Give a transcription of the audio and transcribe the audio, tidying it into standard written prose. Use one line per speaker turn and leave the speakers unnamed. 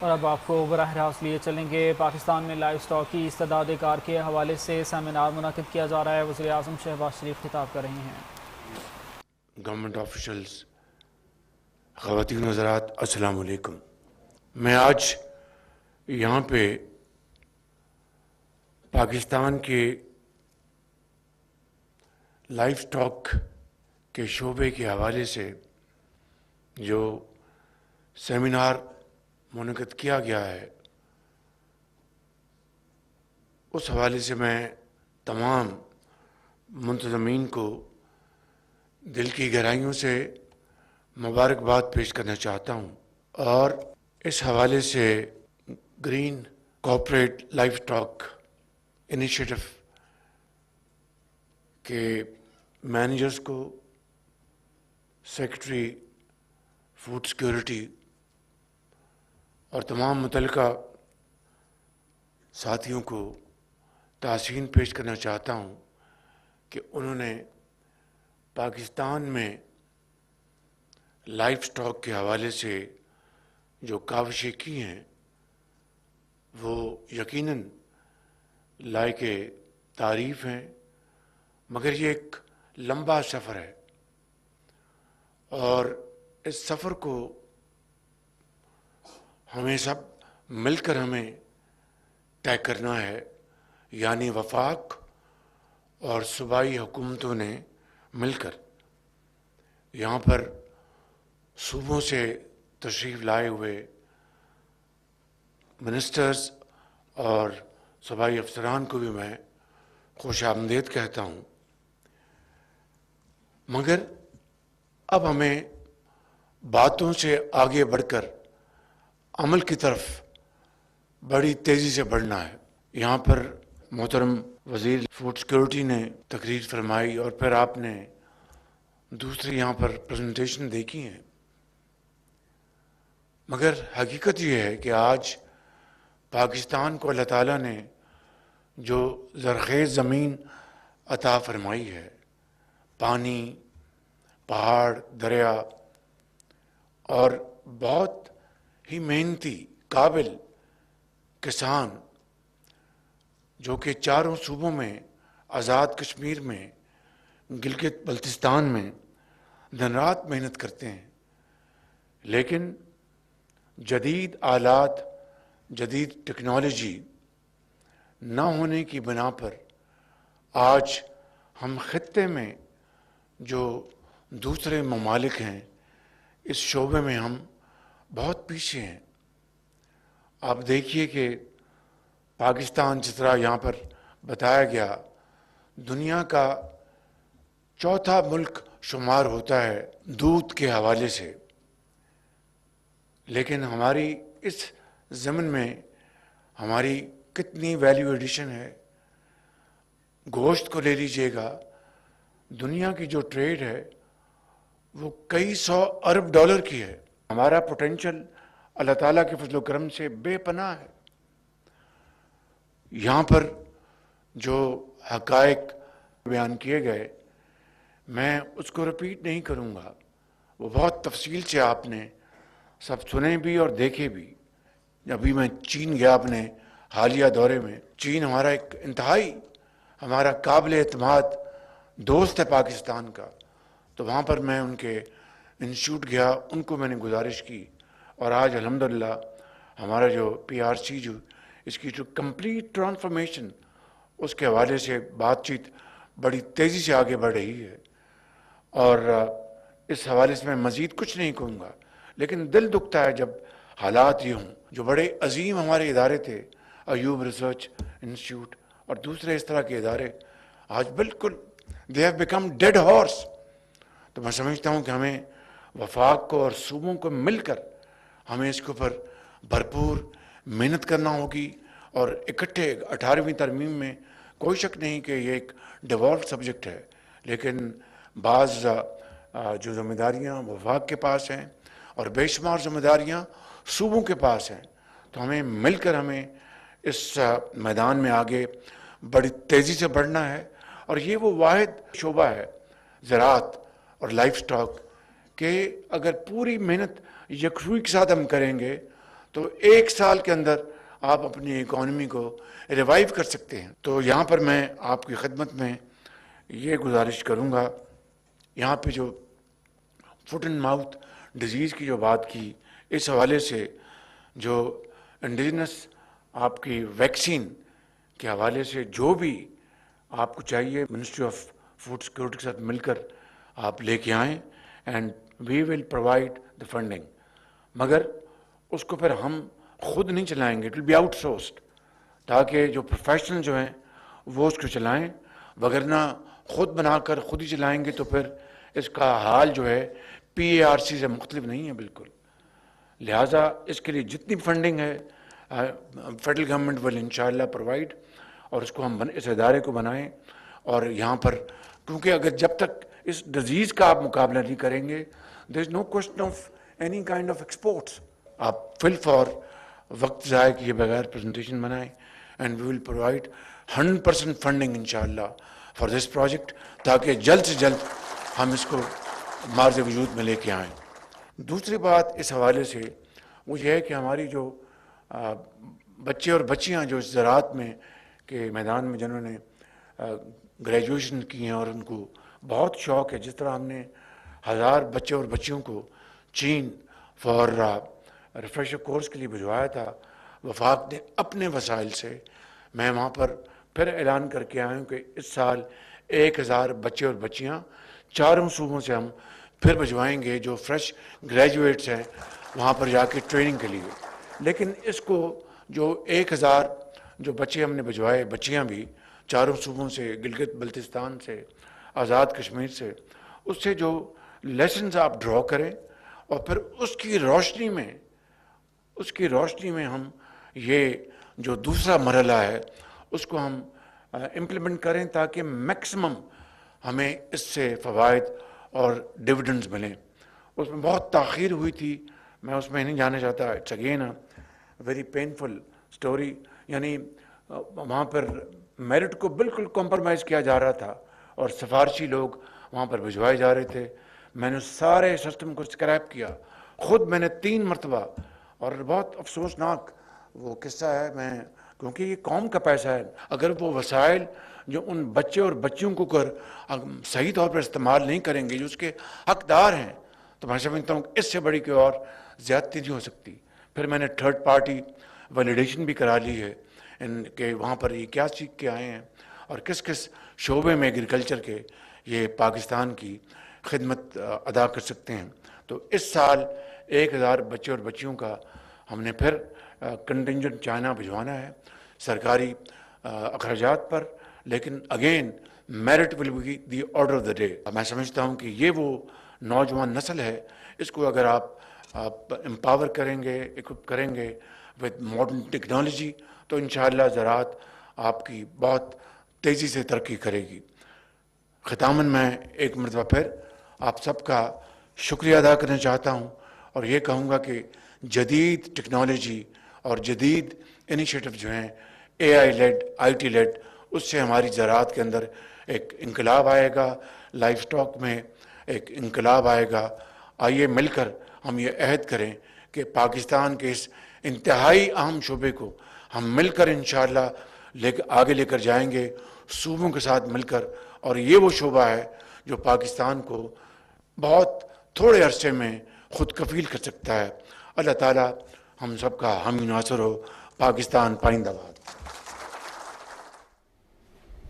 اور اب آپ کو براہ راست لیے چلیں گے پاکستان میں لائف سٹاک کی استعداد کار کے حوالے سے سیمینار منعقد کیا جا رہا ہے۔ وزیر اعظم شہباز شریف خطاب کر رہی ہیں۔
گورنمنٹ آفیشلز، خواتین و حضرات، السلام علیکم۔ میں آج یہاں پہ پاکستان کے لائف سٹاک کے شعبے کے حوالے سے جو سیمینار منعقد کیا گیا ہے اس حوالے سے میں تمام منتظمین کو دل کی گہرائیوں سے مبارکباد پیش کرنا چاہتا ہوں، اور اس حوالے سے green corporate life stock initiative کے مینیجرز کو، سیکرٹری فوڈ سیکیورٹی اور تمام متعلقہ ساتھیوں کو تحسین پیش کرنا چاہتا ہوں کہ انہوں نے پاکستان میں لائف سٹاک کے حوالے سے جو کاوشیں کی ہیں وہ یقیناً لائق تعریف ہیں، مگر یہ ایک لمبا سفر ہے اور اس سفر کو ہمیں سب مل کر ہمیں طے کرنا ہے، یعنی وفاق اور صوبائی حکومتوں نے مل کر۔ یہاں پر صوبوں سے تشریف لائے ہوئے منسٹرز اور صوبائی افسران کو بھی میں خوش آمدید کہتا ہوں، مگر اب ہمیں باتوں سے آگے بڑھ کر عمل کی طرف بڑی تیزی سے بڑھنا ہے۔ یہاں پر محترم وزیر فوڈ سیکیورٹی نے تقریر فرمائی اور پھر آپ نے دوسری یہاں پر پریزنٹیشن دیکھی ہیں، مگر حقیقت یہ ہے کہ آج پاکستان کو اللہ تعالیٰ نے جو زرخیز زمین عطا فرمائی ہے، پانی، پہاڑ، دریا اور بہت ہی محنتی قابل کسان جو کہ چاروں صوبوں میں، آزاد کشمیر میں، گلگت بلتستان میں دن رات محنت کرتے ہیں، لیکن جدید آلات، جدید ٹیکنالوجی نہ ہونے کی بنا پر آج ہم خطے میں جو دوسرے ممالک ہیں اس شعبے میں ہم بہت پیچھے ہیں۔ آپ دیکھیے کہ پاکستان جس طرح یہاں پر بتایا گیا دنیا کا چوتھا ملک شمار ہوتا ہے دودھ کے حوالے سے، لیکن ہماری اس ضمن میں ہماری کتنی ویلیو ایڈیشن ہے۔ گوشت کو لے لیجئے گا، دنیا کی جو ٹریڈ ہے وہ کئی سو ارب ڈالر کی ہے۔ ہمارا پوٹینشل اللہ تعالیٰ کے فضل و کرم سے بے پناہ ہے۔ یہاں پر جو حقائق بیان کیے گئے میں اس کو رپیٹ نہیں کروں گا، وہ بہت تفصیل سے آپ نے سب سنے بھی اور دیکھے بھی۔ ابھی میں چین گیا اپنے حالیہ دورے میں، چین ہمارا ایک انتہائی ہمارا قابل اعتماد دوست ہے پاکستان کا، تو وہاں پر میں ان کے انسٹیٹیوٹ گیا، ان کو میں نے گزارش کی، اور آج الحمدللہ ہمارا جو پی آر سی جو اس کی جو کمپلیٹ ٹرانسفارمیشن اس کے حوالے سے بات چیت بڑی تیزی سے آگے بڑھ رہی ہے، اور اس حوالے سے میں مزید کچھ نہیں کہوں گا، لیکن دل دکھتا ہے جب حالات یہ ہوں۔ جو بڑے عظیم ہمارے ادارے تھے، ایوب ریسرچ انسٹیٹیوٹ اور دوسرے اس طرح کے ادارے، آج بالکل they have become dead horse۔ تو میں سمجھتا ہوں کہ ہمیں وفاق کو اور صوبوں کو مل کر ہمیں اس کے اوپر بھرپور محنت کرنا ہوگی، اور اکٹھے 18ویں ترمیم میں کوئی شک نہیں کہ یہ ایک ڈیوالوڈ سبجیکٹ ہے، لیکن بعض جو ذمہ داریاں وفاق کے پاس ہیں اور بے شمار ذمہ داریاں صوبوں کے پاس ہیں، تو ہمیں مل کر ہمیں اس میدان میں آگے بڑی تیزی سے بڑھنا ہے۔ اور یہ وہ واحد شعبہ ہے زراعت اور لائف سٹاک کہ اگر پوری محنت یکسوئی کے ساتھ ہم کریں گے تو 1 سال کے اندر آپ اپنی اکانومی کو ریوائیو کر سکتے ہیں. تو یہاں پر میں آپ کی خدمت میں یہ گزارش کروں گا، یہاں پہ جو فٹ اینڈ ماؤتھ ڈیزیز کی جو بات کی، اس حوالے سے جو انڈیجنس آپ کی ویکسین کے حوالے سے جو بھی آپ کو چاہیے، منسٹری آف فوڈ سیکورٹی کے ساتھ مل کر آپ لے کے آئیں، and we will provide the funding. مگر اس کو پھر ہم خود نہیں چلائیں گے، it will be outsourced, تاکہ جو پروفیشنل جو ہیں وہ اس کو چلائیں، وگرنہ خود بنا کر خود ہی چلائیں گے تو پھر اس کا حال جو ہے PARC سے مختلف نہیں ہے بالکل. لہٰذا اس کے لیے جتنی فنڈنگ ہے فیڈرل گورنمنٹ ول انشاءاللہ پرووائڈ، اور اس کو ہم اس ادارے کو بنائیں. اور یہاں پر کیونکہ اگر جب تک اس ڈیزیز کا آپ مقابلہ نہیں کریں گے، there is no question of any kind of exports. آپ فل فار وقت ضائع کیے بغیر پریزنٹیشن بنائیں، and we will provide 100% funding انشاءاللہ فار دس پروجیکٹ، تاکہ جلد سے جلد ہم اس کو مارز وجود میں لے کے آئیں. دوسری بات اس حوالے سے وہ یہ ہے کہ ہماری جو بچے اور بچیاں جو اس زراعت میں کے میدان میں جنہوں نے گریجویشن کی ہیں اور ان کو بہت شوق ہے، جس طرح ہم نے 1000 بچے اور بچیوں کو چین فار ریفریشر کورس کے لیے بھجوایا تھا، وفاق نے اپنے وسائل سے، میں وہاں پر پھر اعلان کر کے آیا ہوں کہ اس سال 1000 بچے اور بچیاں 4 صوبوں سے ہم پھر بھجوائیں گے جو فریش گریجویٹس ہیں وہاں پر جا کے ٹریننگ کے لیے. لیکن اس کو جو 1000 جو بچے ہم نے بھجوائے، بچیاں بھی 4 صوبوں سے، گلگت بلتستان سے، آزاد کشمیر سے، اس سے جو لیسنز آپ ڈرا کریں اور پھر اس کی روشنی میں ہم یہ جو دوسرا مرحلہ ہے اس کو ہم امپلیمنٹ کریں، تاکہ میکسیمم ہمیں اس سے فوائد اور ڈویڈنڈز ملیں. اس میں بہت تاخیر ہوئی تھی، میں اس میں نہیں جانا چاہتا. It's again very painful story. یعنی وہاں پر میرٹ کو بالکل کمپرمائز کیا جا رہا تھا اور سفارشی لوگ وہاں پر بھجوائے جا رہے تھے. میں نے سارے سسٹم کو اسکریپ کیا خود، میں نے 3 مرتبہ، اور بہت افسوسناک وہ قصہ ہے. میں کیونکہ یہ قوم کا پیسہ ہے، اگر وہ وسائل جو ان بچے اور بچیوں کو صحیح طور پر استعمال نہیں کریں گے جو اس کے حقدار ہیں، تو میں سمجھتا ہوں کہ اس سے بڑی کوئی اور زیادتی نہیں ہو سکتی. پھر میں نے 3rd پارٹی ویلیڈیشن بھی کرا لی ہے کہ وہاں پر یہ کیا سیکھ کے آئے ہیں اور کس کس شعبے میں ایگریکلچر کے یہ پاکستان کی خدمت ادا کر سکتے ہیں. تو اس سال 1000 بچے اور بچیوں کا ہم نے پھر کنٹنجنٹ چائنا بھجوانا ہے سرکاری اخراجات پر، لیکن again merit will be the order of the day. میں سمجھتا ہوں کہ یہ وہ نوجوان نسل ہے، اس کو اگر آپ امپاور کریں گے، اکوپ کریں گے ود ماڈرن ٹیکنالوجی، تو انشاءاللہ زراعت آپ کی بہت تیزی سے ترقی کرے گی. ختاماً میں ایک مرتبہ پھر آپ سب کا شکریہ ادا کرنا چاہتا ہوں اور یہ کہوں گا کہ جدید ٹیکنالوجی اور جدید انیشیٹو جو ہیں AI لیڈ، IT لیڈ، اس سے ہماری زراعت کے اندر ایک انقلاب آئے گا، لائف سٹاک میں ایک انقلاب آئے گا. آئیے مل کر ہم یہ عہد کریں کہ پاکستان کے اس انتہائی اہم شعبے کو ہم مل کر انشاءاللہ آگے لے کر جائیں گے صوبوں کے ساتھ مل کر. اور یہ وہ شعبہ ہے جو پاکستان کو بہت تھوڑے عرصے میں خود کفیل کر سکتا ہے. اللہ تعالیٰ ہم سب کا حامی ناصر ہو. پاکستان پائندہ باد.